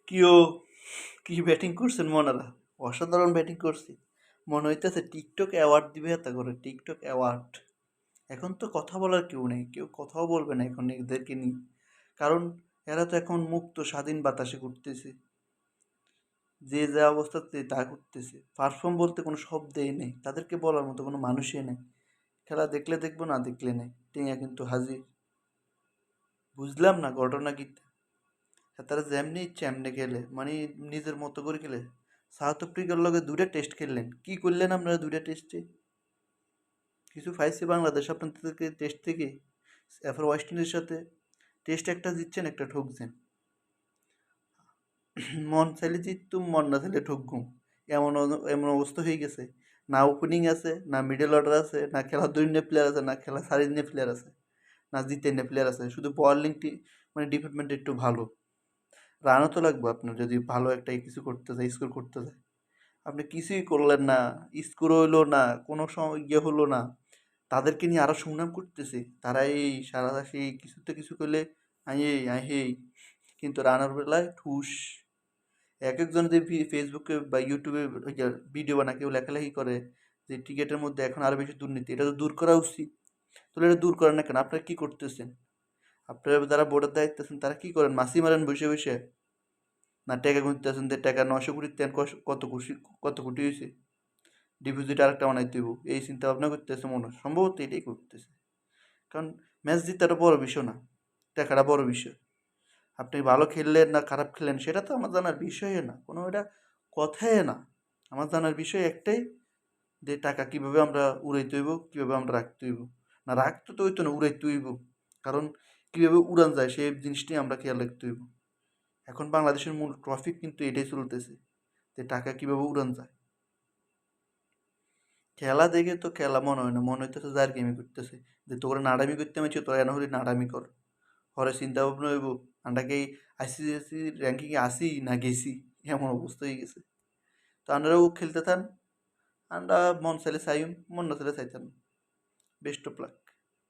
কিও কি ব্যাটিং করছেন মনারা, অসাধারণ ব্যাটিং করছে। মনে হইতেছে টিকটক অ্যাওয়ার্ড দিবে, এত করে টিকটক অ্যাওয়ার্ড। এখন তো কথা বলার কেউ নেই, কেউ কথাও বলবে না এখন এদেরকে নিয়ে। কারণ এরা তো এখন মুক্ত স্বাধীন বাতাসে ঘুরতেছে, যে যা অবস্থাতে তা করতেছে। পারফর্ম বলতে কোনো শব্দই নেই, তাদেরকে বলার মতো কোনো মানুষই নেই। খেলা দেখলে দেখবো, না দেখলে নেই, টিয়া কিন্তু হাজির। বুঝলাম না ঘটনা কি। তারা যেমনি ইচ্ছে এমনি খেলে, মানে নিজের মতো করে খেলে। সাউথ আফ্রিকার লগে দুইটা টেস্ট খেললেন, কি করলেন আপনারা দুইটা টেস্টে? কিছু পাইছে বাংলাদেশ আপনাদের থেকে টেস্ট থেকে? এরপর ওয়েস্ট ইন্ডিজের সাথে টেস্ট একটা জিতছেন, একটা ঠকছেন। মন চাইলে জিততুম, মন না চাইলে ঠকগুম। এমন অবস্থা হয়ে গেছে। না ওপেনিং আছে, না মিডল অর্ডার আছে, না খেলার দৈন্য প্লেয়ার আছে, না খেলা সারিন্য প্লেয়ার আছে, না জিতেন্য প্লেয়ার আছে। শুধু বোলিংটি মানে ডিপার্টমেন্ট একটু ভালো। রানও তো লাগবে আপনার, যদি ভালো একটা কিছু করতে চায়, স্কোর করতে চায়। আপনি কিছুই করলেন না, স্কোর হইলো না, কোনো সময় হলো না। তাদেরকে নিয়ে আরো সুনাম করতেছে, তারা এই সারা সেই কিছুতে কিছু করলে আই এই আই হেই, কিন্তু রানার বেলায় ঠুস। এক একজন যে ফেসবুকে বা ইউটিউবে ভিডিও বানায়, কেউ লেখালেখি করে যে ক্রিকেটের মধ্যে এখন আরো বেশি দুর্নীতি, এটা তো দূর করা উচিত। তাহলে এটা দূর করেন না কেন? আপনারা কি করতেছেন? আপনারা যারা বোর্ডের দায়িত্বে আছেন তারা কি করেন? মাসি মারেন বসে বসে? না টাকা গুনতেছেন যে টাকা 900 কোটির তেন কত খুশি, কত কোটি হয়েছে, ডিপোজিট আরেকটা বানাই দিব, এই চিন্তা ভাবনা করতেছে মনে হয়। সম্ভবত এটাই করতেছে। কারণ ম্যাচ জিতাটা বড় বিষয় না, টাকাটা বড় বিষয়। আপনি ভালো খেললেন না খারাপ খেললেন সেটা তো আমার জানার বিষয় না, কোনো এটা কথাই না। আমার জানার বিষয় একটাই, যে টাকা কিভাবে আমরা উড়াইতে হইব, কিভাবে আমরা রাখতে হইব। না রাখতে তো হইতো না, উড়াইতে হইব। কারণ কিভাবে উড়ান যায় সেই জিনিসটাই আমরা খেয়াল রাখতে হইব। এখন বাংলাদেশের মূল ট্রফিক কিন্তু এটাই চলতেছে, যে টাকা কিভাবে উড়ান যায়। খেলা দেখে তো খেলা মনে হয় না, মনে হইতেছে যার গেমি করতেছে, যে তোরা নাড়ামি করতে মেছি, তোরা এনে হলে নাড়ামি কর। পরে চিন্তা ভাবনা হইব আন্ডাকে আইসিসি র্যাঙ্কিং এ আসি না গেছি, এমন অবস্থা হয়ে গেছে। তো আন্ডারাও খেলতে থান, আন্ডা মন চাইলে চাইম, মন না চাইলে চাইতাম। Best of luck.